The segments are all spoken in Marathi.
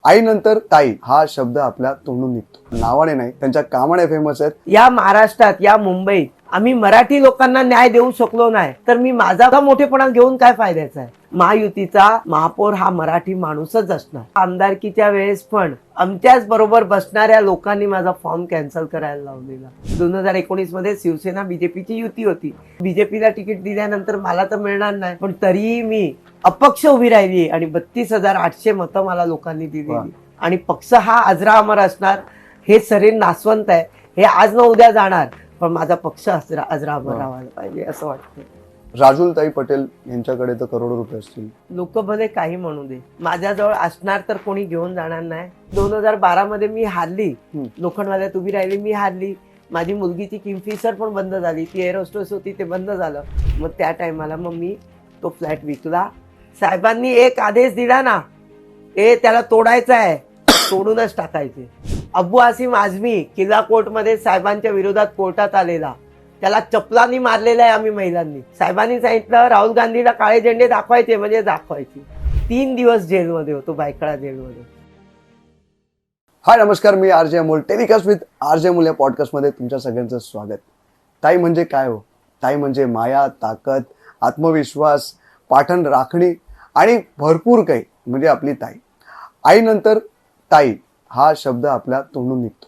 आई नंतर ताई हा शब्द आपल्या तोंडून निघतो. नावाने नाही, त्यांच्या कामाने फेमस आहेत. या महाराष्ट्रात, या मुंबईत आम्ही मराठी लोकांना न्याय देऊ शकलो नाही तर मी माझा मोठेपणा घेऊन काय फायद्याचा आहे. महायुतीचा महापौर हा मराठी माणूसच असणार. आमदारकीच्या वेळेस पण आमच्याच बरोबर बसणाऱ्या लोकांनी माझा फॉर्म कॅन्सल करायला लावलेला. 2019 मध्ये शिवसेना बीजेपीची युती होती. बीजेपीला तिकीट दिल्यानंतर मला तर मिळणार नाही, पण तरीही मी अपक्ष उभी राहिली आणि 32,800 मतं मला लोकांनी दिलेली. आणि पक्ष हा अजरा अमर असणार. हे शरीर नासवंत आहे, हे आज न उद्या जाणार, पण माझा पक्ष अजरा अमर राहायला पाहिजे असं वाटतं. राजुलताई पटेल यांच्याकडे तर करोडो रुपये असतील. लोक भले काही म्हणू दे, माझ्याजवळ असणार तर कोणी घेऊन जाणार नाही. 2012 मध्ये मी हारली, लोखंडवाल्यात उभी राहिली, मी हारली. माझी मुलगीची किंगफिशर पण बंद झाली, ती एअर होस्टेस होती, ते बंद झालं. मग त्या टायमाला मग मी तो फ्लॅट विकला. साहेबांनी एक आदेश दिला ना, त्याला तोडायचा आहे, तोडूनच टाकायचे. अबू आसिम आझमी किल्ला कोर्टमध्ये साहेबांच्या विरोधात कोर्टात आलेला, त्याला चपलांनी मारलेला आहे आम्ही महिलांनी. साहेबांनी सांगितलं राहुल गांधीला काळे झेंडे दाखवायचे म्हणजे दाखवायचे. 3 दिवस जेलमध्ये होतो, बायखळा जेलमध्ये. हाय नमस्कार, मी R J Amol, telecast with R J Amol या पॉडकास्टमध्ये तुमच्या सगळ्यांचं स्वागत. ताई म्हणजे काय हो? ताई म्हणजे माया, ताकद, आत्मविश्वास, पाठण राखणी आणि भरपूर काही, म्हणजे आपली ताई. आई नंतर ताई हा शब्द आपल्या तोंडून निघतो.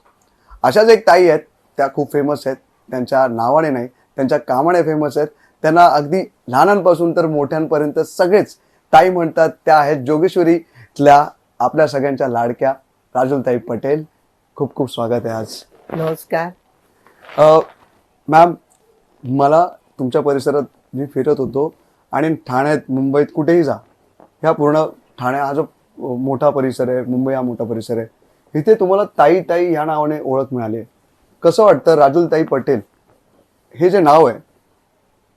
अशाच एक ताई आहेत, त्या खूप फेमस आहेत. त्यांच्या नावाने नाही, त्यांच्या कामाने फेमस आहेत. त्यांना अगदी लहानांपासून तर मोठ्यांपर्यंत सगळेच ताई म्हणतात. त्या आहेत जोगेश्वरीतल्या आपल्या सगळ्यांच्या लाडक्या राजुलताई पटेल. खूप खूप स्वागत आहे आज. नमस्कार. मॅम, मला तुमच्या परिसरात मी फिरत होतो आणि ठाण्यात, मुंबईत कुठेही जा, ह्या पूर्ण ठाणे हा जो मोठा परिसर आहे, मुंबई हा मोठा परिसर आहे, इथे तुम्हाला ताई ताई ह्या नावाने ओळख मिळाली. कसं वाटतं? राजुलताई पटेल हे जे नाव आहे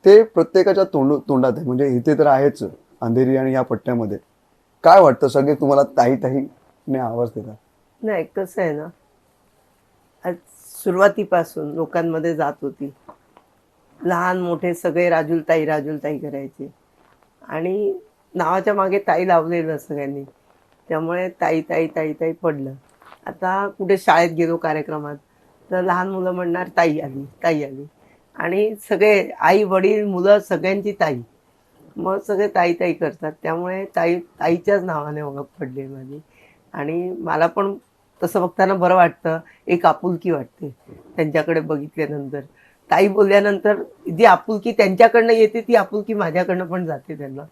ते प्रत्येकाच्या तोंडात आहे, म्हणजे इथे तर आहेच अंधेरी आणि या पट्ट्यामध्ये. काय वाटतं? सगळे तुम्हाला ताई ताईने आवाज देतात. नाही, कसं आहे ना, आज सुरुवातीपासून लोकांमध्ये जात होती, लहान मोठे सगळे राजुलताई राजुलताई करायचे आणि नावाच्या मागे ताई लावलेलं सगळ्यांनी, त्यामुळे ताई ताई ताई ताई पडलं. आता कुठे शाळेत गेलो कार्यक्रमात तर लहान मुलं म्हणणार ताई आली ताई आली, आणि सगळे आई वडील मुलं सगळ्यांची ताई, मग सगळे ताई ताई करतात. त्यामुळे ताईच्याच नावाने ओळख पडली माझी. आणि मला पण तसं बघताना बरं वाटतं, एक आपुलकी वाटते त्यांच्याकडे बघितल्यानंतर. ताई बोलल्यानंतर जी आपुलकी त्यांच्याकडनं येते ती आपुलकी माझ्याकडनं पण जाते त्यांना.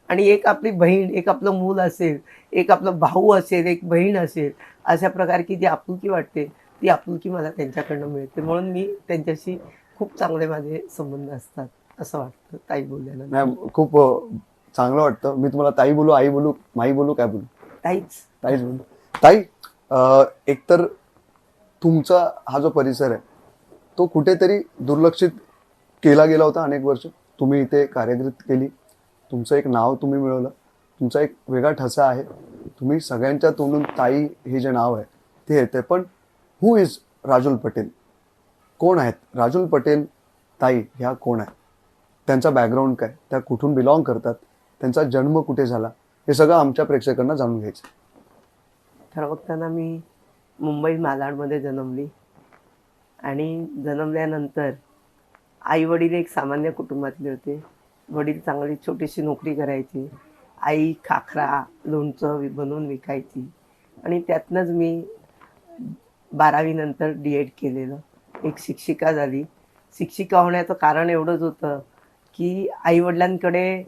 आणि एक आपली बहीण, एक आपलं मूल असेल, एक आपलं भाऊ असेल, एक बहीण असेल, अशा प्रकारची जी आपुलकी वाटते ती आपुलकी मला त्यांच्याकडनं मिळते. म्हणून मी त्यांच्याशी खूप चांगले माझे संबंध असतात असं वाटतं ताई बोलल्यानंतर. नाही, खूप चांगलं वाटतं. मी तुम्हाला ताई बोलू, आई बोलू, माई बोलू, काय बोलू? ताईच बोलू. ताई, एकतर तुमचा हा जो परिसर आहे तो कुठेतरी दुर्लक्षित केला गेला होता अनेक वर्ष. तुम्ही इथे कार्यरत केली, तुमचं एक नाव तुम्ही मिळवलं, तुमचा एक वेगळा ठसा आहे. तुम्ही सगळ्यांच्या तोंडून ताई हे जे नाव आहे ते येते. पण हू इज राजुल पटेल? कोण आहेत राजुल पटेल? ताई ह्या कोण आहेत? त्यांचा बॅकग्राऊंड काय? त्या कुठून बिलॉंग करतात? त्यांचा जन्म कुठे झाला? हे सगळं आमच्या प्रेक्षकांना जाणून घ्यायचं. खरं बघताना मी मुंबई मालाडमध्ये जन्मली आणि जन्मल्यानंतर आई वडील एक सामान्य कुटुंबातले होते. वडील चांगली छोटीशी नोकरी करायची, आई खाखरा लोणचं बनवून विकायची, आणि त्यातनंच मी 12वी नंतर D.Ed केलेलं. एक शिक्षिका झाली. शिक्षिका होण्याचं कारण एवढंच होतं की आईवडिलांकडे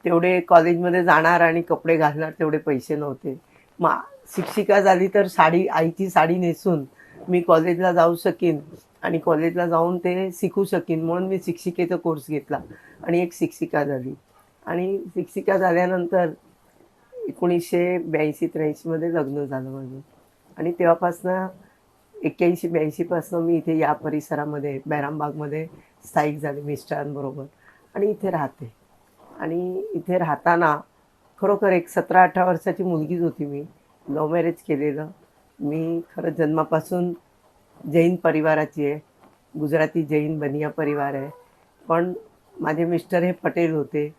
तेवढे कॉलेजमध्ये जाणार आणि कपडे घालणार तेवढे पैसे नव्हते. मग शिक्षिका झाली तर आईची साडी नेसून मी कॉलेजला जाऊ शकीन आणि कॉलेजला जाऊन ते शिकू शकीन, म्हणून मी शिक्षिकेचा कोर्स घेतला आणि एक शिक्षिका झाली. आणि शिक्षिका झाल्यानंतर 1982-83 मध्ये लग्न झालं माझं. आणि तेव्हापासनं 81-82 पासून मी इथे या परिसरामध्ये बैरामबागमध्ये स्थायिक झाले मिस्टरांबरोबर आणि इथे राहते. आणि इथे राहताना खरोखर एक 17-18 वर्षाची मुलगीच होती. मी लव्ह मॅरेज केलेलं. मी खरं जन्मापासून जैन परिवाराची आहे, गुजराती जैन बनिया परिवार आहे. पण माझे मिस्टर हे पटेल होते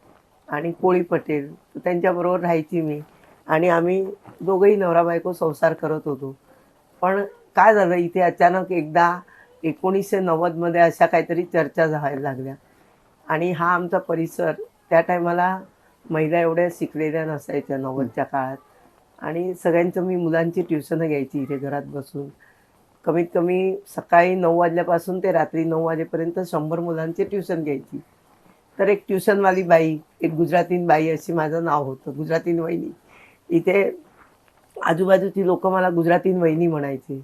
आणि कोळी पटेल, तर त्यांच्याबरोबर राहायची मी. आणि आम्ही दोघंही नवरा बायको संसार करत होतो. पण काय झालं इथे अचानक एकदा 1990मध्ये अशा काहीतरी चर्चा व्हायला लागल्या आणि हा आमचा परिसर त्या टायमाला महिला एवढ्या शिकलेल्या नसायच्या 90च्या काळात आणि सगळ्यांचं मी मुलांची ट्युशनं घ्यायची इथे घरात बसून. कमीत कमी सकाळी 9 वाजल्यापासून ते रात्री 9 वाजेपर्यंत 100 मुलांचे ट्युशन घ्यायची. तर एक ट्युशनवाली बाई, एक गुजरातीन बाई अशी माझं नाव होतं, गुजरातीन वहिनी. इथे आजूबाजूची लोकं मला गुजरातीन वहिनी म्हणायचे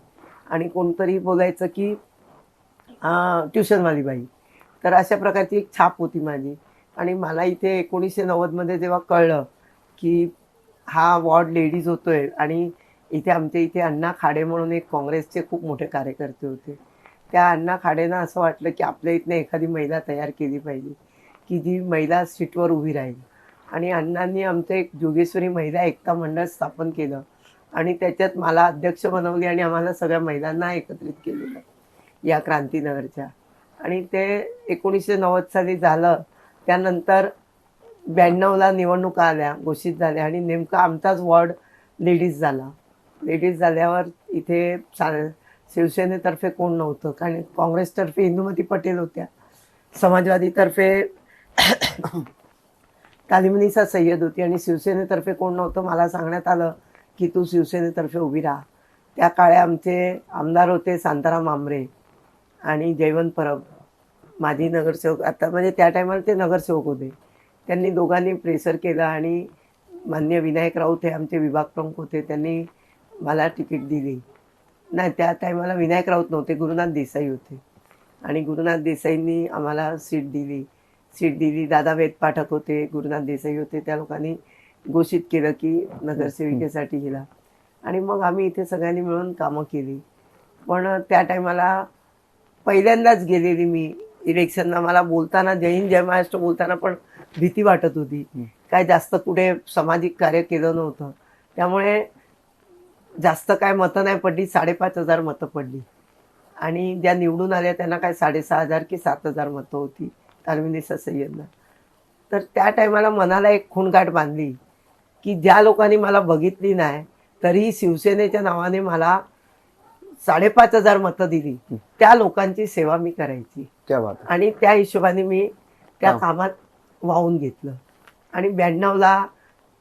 आणि कोणतरी बोलायचं की ट्युशनवाली बाई. तर अशा प्रकारची एक छाप होती माझी आणि मला इथे 1990मध्ये जेव्हा कळलं की हा वॉर्ड लेडीज होतोय आणि इथे आमच्या इथे अण्णा खाडे म्हणून एक काँग्रेसचे खूप मोठे कार्यकर्ते होते. त्या अण्णा खाडेंना असं वाटलं की आपल्या इथनं एखादी महिला तयार केली पाहिजे की जी महिला सीटवर उभी राहील आणि अण्णांनी आमचं एक जोगेश्वरी महिला एकता मंडळ स्थापन केलं आणि त्याच्यात मला अध्यक्ष बनवले आणि आम्हाला सगळ्या महिलांना एकत्रित केलेलं या क्रांतीनगरच्या. आणि ते 1990 साली झालं. त्यानंतर 92ला निवडणुका आल्या, घोषित झाल्या आणि नेमका आमचाच वॉर्ड लेडीज झाला. लेडीज झाल्यावर इथे शिवसेनेतर्फे कोण नव्हतं, कारण काँग्रेसतर्फे इंदुमती पटेल होत्या, समाजवादीतर्फे तालिमनिसा सय्यद होती आणि शिवसेनेतर्फे कोण नव्हतं. मला सांगण्यात आलं की तू शिवसेनेतर्फे उभी राहा. त्या काळी आमचे आमदार होते शांताराम आमरे आणि जयवंत परब, माजी नगरसेवक. आता म्हणजे त्या टायमाला ते नगरसेवक होते. त्यांनी दोघांनी प्रेशर केलं आणि माननीय विनायक राऊत हे आमचे विभाग प्रमुख होते, त्यांनी मला तिकीट दिली. नाही, त्या टायमाला विनायक राऊत नव्हते, गुरुनाथ देसाई होते आणि गुरुनाथ देसाईंनी आम्हाला सीट दिली. दादा वेद पाठक होते, गुरुनाथ देसाई होते. त्या लोकांनी घोषित केलं की नगरसेविकेसाठी गेला आणि मग आम्ही इथे सगळ्यांनी मिळून कामं केली. पण त्या टायमाला पहिल्यांदाच गेलेली मी इलेक्शनला. मला बोलताना जय हिंद जय महाराष्ट्र बोलताना पण भीती वाटत होती. काय जास्त कुठे सामाजिक कार्य केलं नव्हतं, त्यामुळे जास्त काय मतं नाही पडली. 5,500 मतं पडली आणि ज्या निवडून आल्या त्यांना काय 6,500 की 7,000 मतं होती तालमिनिसा सय्यदला. तर त्या टायमाला मनाला एक खूणगाठ बांधली की ज्या लोकांनी मला बघितली नाही तरी शिवसेनेच्या नावाने मला 5,500 मतं दिली, त्या लोकांची सेवा मी करायची. क्या बात. आणि त्या हिशोबाने मी त्या कामात वाहून घेतलं. आणि 92ला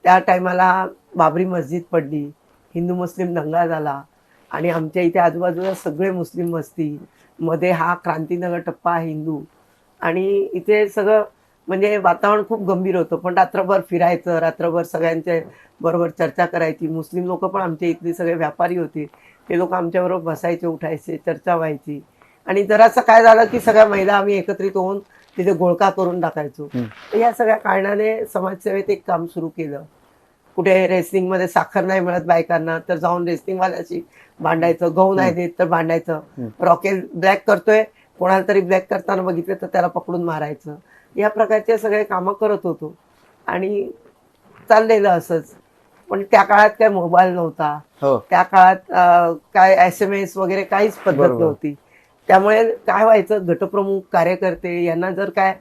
त्या टायमाला बाबरी मस्जिद पडली, हिंदू मुस्लिम दंगा झाला आणि आमच्या इथे आजूबाजूला सगळे मुस्लिम वस्ती, मध्ये हा क्रांतीनगर टप्पा हिंदू आणि इथे सगळं म्हणजे वातावरण खूप गंभीर होतं. पण रात्रभर फिरायचं, रात्रभर सगळ्यांच्या बरोबर चर्चा करायची. मुस्लिम लोक पण आमच्या इथले सगळे व्यापारी होते, ते लोक आमच्याबरोबर बसायचे, उठायचे, चर्चा व्हायची. आणि जरासं काय झालं की सगळ्या महिला आम्ही एकत्रित होऊन तिथे गोळका करून टाकायचो. तर या सगळ्या कारणाने समाजसेवेत एक काम सुरू केलं. कुठे रेसलिंगमध्ये साखर नाही मिळत बायकांना तर जाऊन रेसलिंगवाल्याशी भांडायचं, गहू नाही देत तर भांडायचं, रॉकेल ब्लॅक करतोय, कोणाला तरी ब्लॅक करताना बघितलं तर त्याला पकडून मारायचं. या प्रकारचे सगळे कामं करत होतो आणि चाललेलं असंच. पण त्या काळात काय मोबाईल नव्हता, हो. त्या काळात काय SMS वगैरे काहीच पद्धत बरोबर. नव्हती. त्यामुळे काय व्हायचं, गटप्रमुख कार्यकर्ते यांना जर काय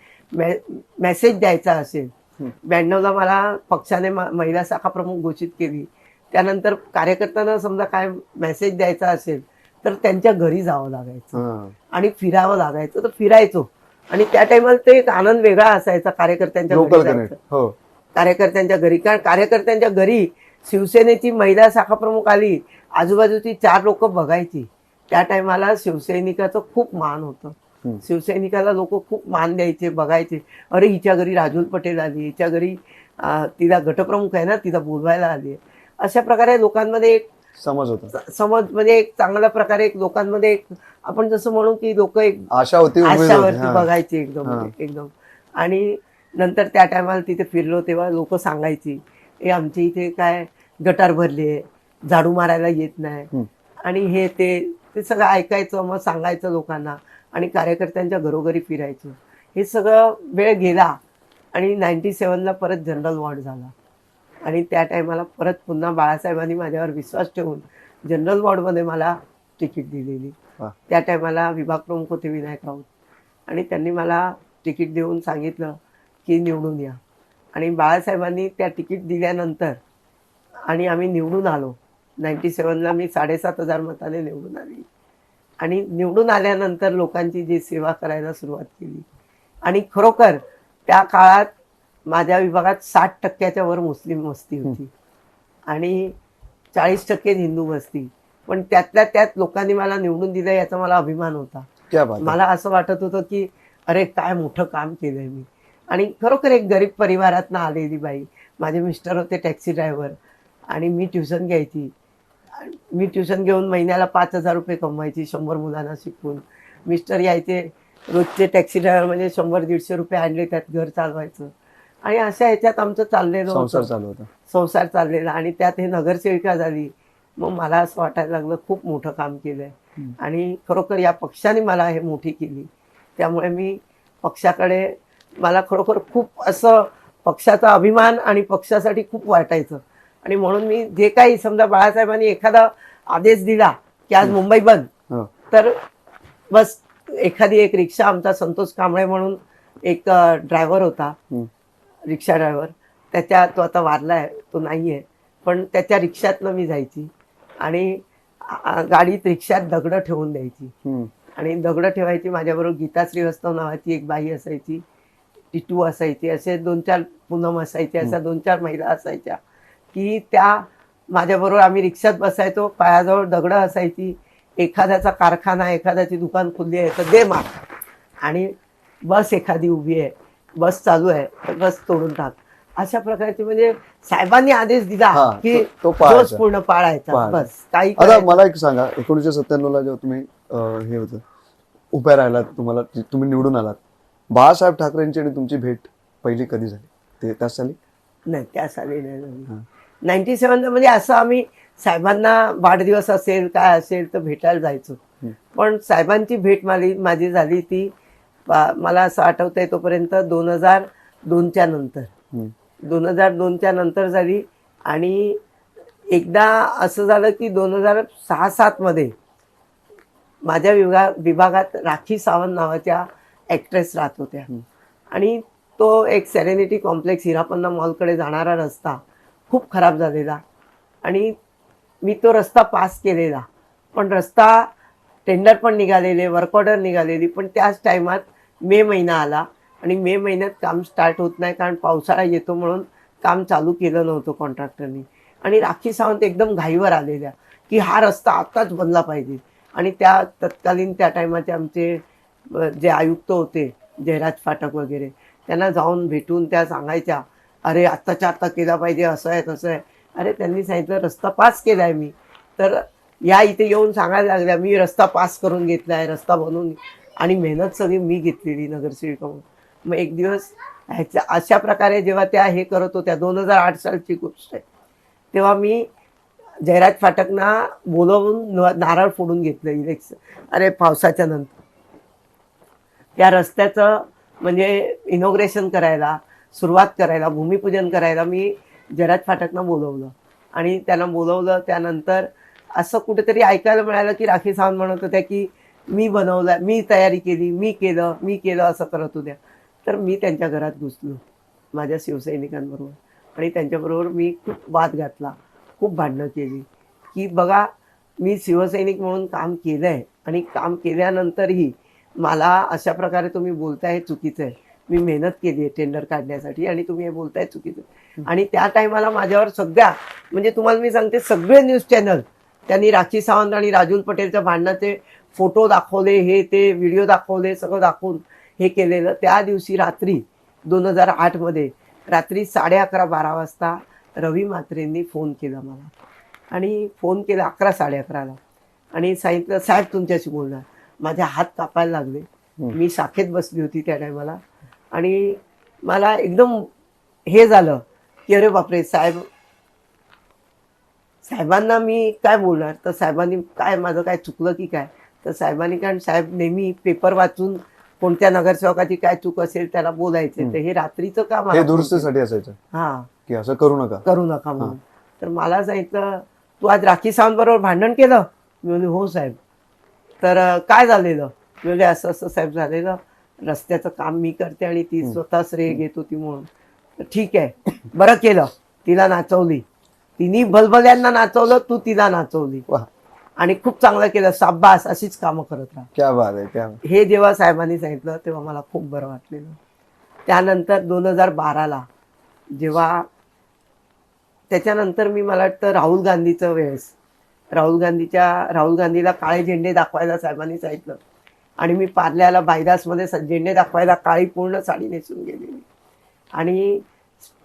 मेसेज द्यायचा असेल, 92ला मला पक्षाने महिला शाखा प्रमुख घोषित केली. त्यानंतर कार्यकर्त्यांना समजा काय मेसेज द्यायचा असेल तर त्यांच्या घरी जावं लागायचं आणि फिरावं लागायचं. तर फिरायचो आणि त्या टायमाला ते एक आनंद वेगळा असायचा कार्यकर्त्यांच्या घरी लोकल जायचं. कनेक्ट. हो. कार्यकर्त्यांच्या घरी, कारण कार्यकर्त्यांच्या घरी शिवसेनेची महिला शाखा प्रमुख आली, आजूबाजूची 4 लोक बघायची. त्या टायमाला शिवसैनिकाचं खूप मान होतं. शिवसैनिकाला लोक खूप मान द्यायचे, बघायचे. अरे हिच्या घरी राजूल पटेल आली, हिच्या घरी तिला गटप्रमुख आहे ना, तिला बोलवायला आली. अशा प्रकारे लोकांमध्ये एक समज होता, समज म्हणजे एक चांगल्या प्रकारे एक लोकांमध्ये एक आपण जसं म्हणू की लोक एक आशा होती, उमेद होती. आशावरती हा. बघायची एकदम. आणि नंतर त्या टायमाला तिथे फिरलो तेव्हा लोक सांगायची, हे आमच्या इथे काय गटार भरले, झाडू मारायला येत नाही आणि हे ते सगळं ऐकायचं, मग सांगायचं लोकांना आणि कार्यकर्त्यांच्या घरोघरी फिरायचं. हे सगळं वेळ गेला आणि 97ला परत जनरल वॉर्ड झाला आणि त्या टायमाला परत पुन्हा बाळासाहेबांनी माझ्यावर विश्वास ठेवून जनरल वॉर्डमध्ये मला तिकीट दिलेली. त्या टायमाला विभाग प्रमुख होते विनायक राऊत आणि त्यांनी मला तिकीट देऊन सांगितलं की निवडून या. आणि बाळासाहेबांनी त्या तिकीट दिल्यानंतर आणि आम्ही निवडून आलो. 97ला मी 7,500 मताने निवडून आली. आणि निवडून आल्यानंतर लोकांची जी सेवा करायला सुरुवात केली. आणि खरोखर त्या काळात माझ्या विभागात 60% वर मुस्लिम वस्ती होती आणि 40% हिंदू वस्ती. पण त्यातल्या त्यात लोकांनी मला निवडून दिलं याचा मला अभिमान होता. क्या बात आहे. मला असं वाटत होतं की अरे काय मोठं काम केलंय मी. आणि खरोखर एक गरीब परिवारातनं आलेली बाई. माझे मिस्टर होते टॅक्सी ड्रायव्हर आणि मी ट्युशन घ्यायची. मी ट्युशन घेऊन महिन्याला 5,000 रुपये कमवायची 100 मुलांना शिकवून. मिस्टर यायचे रोजचे टॅक्सी ड्रायव्हर म्हणजे 100-150 रुपये आणले त्यात घर चालवायचं. आणि अशा ह्याच्यात आमचं चाललेलं संसार होतं. चालू होता. संसार चाललेला. आणि त्यात हे नगरसेविका झाली. मग मला असं वाटायला लागलं खूप मोठं काम केलंय आणि खरोखर या पक्षाने मला हे मोठी केली. त्यामुळे मी पक्षाकडे मला खरोखर खूप असं पक्षाचा अभिमान आणि पक्षासाठी खूप वाटायचं. आणि म्हणून मी जे काही समजा बाळासाहेबांनी एखादा आदेश दिला की आज मुंबई बंद, हो. तर बस एखादी एक रिक्षा, आमचा संतोष कांबळे म्हणून एक ड्रायव्हर होता, रिक्षा ड्रायव्हर, तो आता वारलाय, तो नाहीये, पण त्याच्या रिक्षातनं मी जायची आणि गाडीत रिक्षात दगडं ठेवून द्यायची. आणि दगडं ठेवायची. माझ्याबरोबर गीता श्रीवास्तव नावाची एक बाई असायची, टिटू असायची, असे 2-4 पूनम असायचे, अशा 2-4 महिला असायच्या की त्या माझ्याबरोबर आम्ही रिक्षात बसायचो. पायाजवळ दगडं असायची. एखाद्याचा कारखाना, एखाद्याची दुकान खुलली आहे तर दे मार, आणि बस एखादी उभी आहे, बस चालू आहे तर बस तोडून टाक. अशा प्रकारचे म्हणजे साहेबांनी आदेश दिला की तो पाळायचा. जोश पूर्ण पाळायचा. बस काही आता करायचं. मला एक सांगा, 1997ला जेव्हा तुम्ही हे होतं उभ्या राहिलात, तुम्ही निवडून आलात, बाळासाहेब ठाकरेंची आणि तुमची भेट पहिली कधी झाली? ते त्याच साली? नाही, त्या साली नाही झाली. 97 म्हणजे असं आम्ही साहेबांना वाढदिवस असेल काय असेल तर भेटायला जायचो. पण साहेबांची भेट माझी झाली ती मला असं आठवतंय तोपर्यंत 2002च्या नंतर. 2002च्या नंतर झाली. आणि एकदा असं झालं की 2006-07 मध्ये माझ्या विभागात राखी सावंत नावाच्या ॲक्ट्रेस राहत होत्या. आणि तो एक सेरेनिटी कॉम्प्लेक्स हिरापन्ना मॉलकडे जाणारा रस्ता खूप खराब झालेला आणि मी तो रस्ता पास केलेला. पण रस्ता टेंडर पण निघालेले, वर्क ऑर्डर निघालेली, पण त्याच टायमात मे महिना आला आणि मे महिन्यात काम स्टार्ट होत नाही कारण पावसाळा येतो म्हणून काम चालू केलं नव्हतं कॉन्ट्रॅक्टरनी. आणि राखी सावंत एकदम घाईवर आलेल्या की हा रस्ता आत्ताच बनला पाहिजे. आणि त्या तत्कालीन त्या टायमाचे आमचे जे आयुक्त होते जयराज फाटक वगैरे, त्यांना जाऊन भेटून त्या सांगायच्या अरे आत्ताच्या आत्ता केला पाहिजे, असं आहे तसं आहे. अरे त्यांनी सांगितलं रस्ता पास केला आहे मी, तर या इथे येऊन सांगायला लागल्या मी रस्ता पास करून घेतला आहे, रस्ता बनवून. आणि मेहनत सगळी मी घेतलेली नगरसेविका म्हणून. मग एक दिवस अशा प्रकारे जेव्हा त्या हे करत होत्या, 2008 सालची गोष्ट आहे, तेव्हा मी जयराज फाटकना बोलवून नारळ फोडून घेतलं इलेक्शन, अरे पावसाच्या नंतर त्या रस्त्याचं म्हणजे इनॉग्रेशन करायला, सुरुवात करायला, भूमिपूजन करायला मी जयराज फाटकना बोलवलं. आणि त्यांना बोलवलं त्यानंतर असं कुठेतरी ऐकायला मिळालं की राखी सावंत म्हणत होत्या की मी बनवलं, मी तयारी केली, मी केलं असं करत होत्या. तर मी त्यांच्या घरात घुसलो माझ्या शिवसैनिकांबरोबर आणि त्यांच्याबरोबर मी खूप वाद घातला, खूप भांडणं केली की बघा मी शिवसैनिक म्हणून काम केलं आहे आणि काम केल्यानंतरही मला अशा प्रकारे तुम्ही बोलताय हे चुकीचं आहे. मी मेहनत केली आहे टेंडर काढण्यासाठी आणि तुम्ही हे बोलताय चुकीचं आहे. आणि त्या टायमाला माझ्यावर सगळ्या म्हणजे तुम्हाला मी सांगते सगळे न्यूज चॅनल त्यांनी राखी सावंत आणि राजूल पटेलच्या भांडणाचे फोटो दाखवले, हे ते व्हिडिओ दाखवले, सगळं दाखवून हे केलेलं. त्या दिवशी रात्री 2008 मध्ये रात्री 11:30-12 वाजता रवी म्हात्रेंनी फोन केला मला आणि फोन केला 11-11:30ला आणि सांगितलं साहेब तुमच्याशी बोलणार. माझे हात कापायला लागले. मी शाखेत बसली होती त्या टायमाला आणि मला एकदम हे झालं की अरे बापरे साहेबांना मी काय बोलणार. तर साहेबांनी काय माझं काय चुकलं की काय, तर साहेबांनी, कारण साहेब नेहमी पेपर वाचून कोणत्या नगरसेवकाची काय चूक असेल त्याला बोलायचे, तर हे रात्रीचं काम हे दुरुस्तीसाठी असायचं हा की असं करू नका म्हणून. तर मला सांगितलं तू आज राखी सावंत बरोबर भांडण केलं. मी म्हणले हो साहेब. तर काय झालेलं. मी म्हणले असं असं साहेब झालेलं, रस्त्याचं काम मी करते आणि ती स्वतः श्रेय घेत होती म्हणून. तर ठीक आहे बरं केलं, तिला नाचवली तिने भलभल्यांना नाचवलं, तू तिला नाचवली वा, आणि खूप चांगलं केलं. शाब्बास, अशीच कामं करत राहा. क्या बात आहे, क्या बात. हे जेव्हा साहेबांनी सांगितलं तेव्हा मला खूप बरं वाटलेलं. त्यानंतर 2012ला जेव्हा त्याच्यानंतर मी मला वाटतं राहुल गांधीचं वेळेस राहुल गांधीला काळे झेंडे दाखवायला साहेबांनी सांगितलं आणि मी पार्ल्याला बायदासमध्ये झेंडे दाखवायला काळी पूर्ण साडी नेसून गेलेली आणि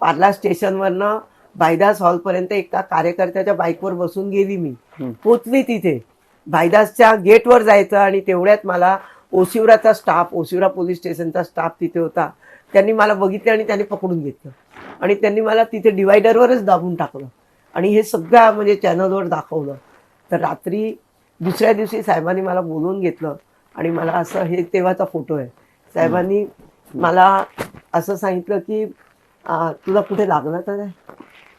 पार्ला स्टेशनवरनं बायदास हॉलपर्यंत एका कार्यकर्त्याच्या बाईकवर बसून गेली. मी पोचली तिथे, बायदासच्या गेटवर जायचं आणि तेवढ्यात मला ओशिवराचा स्टाफ, ओशिवरा पोलीस स्टेशनचा स्टाफ तिथे होता. त्यांनी मला बघितलं आणि त्यांनी पकडून घेतलं आणि त्यांनी मला तिथे डिवायडरवरच दाबून टाकलं आणि हे सगळं म्हणजे चॅनलवर दाखवलं. तर रात्री दुसऱ्या दिवशी साहेबांनी मला बोलवून घेतलं आणि मला असं, हे तेव्हाचा फोटो आहे, साहेबांनी मला असं सांगितलं की तुला कुठे लागलं तर नाही,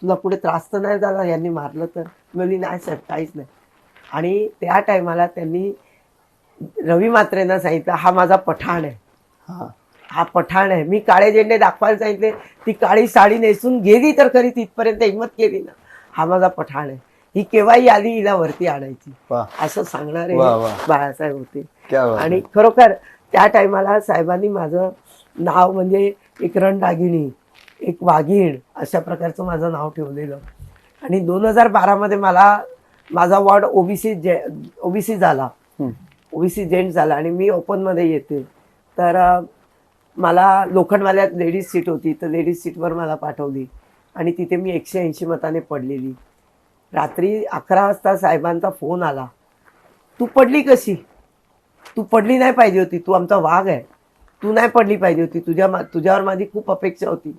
तुला कुठे त्रास तर नाही झाला यांनी मारलं तर? मी बोलली नाही साहेब, काहीच नाही. आणि त्या टायमाला त्यांनी रवी म्हात्रेंना सांगितलं हा माझा पठाण आहे, हा पठाण आहे. मी काळे झेंडे दाखवायला सांगितले, ती काळी साडी नेसून गेली तर खरी, तिथपर्यंत हिंमत केली ना. हा माझा पठाण आहे, ही केव्हाही आली हिला वरती आणायची, असं सांगणारे बाळासाहेब होते. आणि खरोखर त्या टायमाला साहेबांनी माझं नाव म्हणजे एक रणरागिणी, एक वाघीण अशा प्रकारचं माझं नाव ठेवलेलं. आणि 2012मध्ये मला माझा वॉर्ड ओबीसी झाला, ओबीसी जेंट झाला आणि मी ओपनमध्ये येते. तर मला लोखंडवाल्यात लेडीज सीट होती, तर लेडीज सीटवर मला पाठवली आणि तिथे मी 180 मताने पडलेली. रात्री 11 वाजता साहेबांचा फोन आला, तू पडली कशी? तू पडली नाही पाहिजे होती, तू आमचा वाघ आहे, तू नाही पडली पाहिजे होती, तुझ्यावर माझी खूप अपेक्षा होती.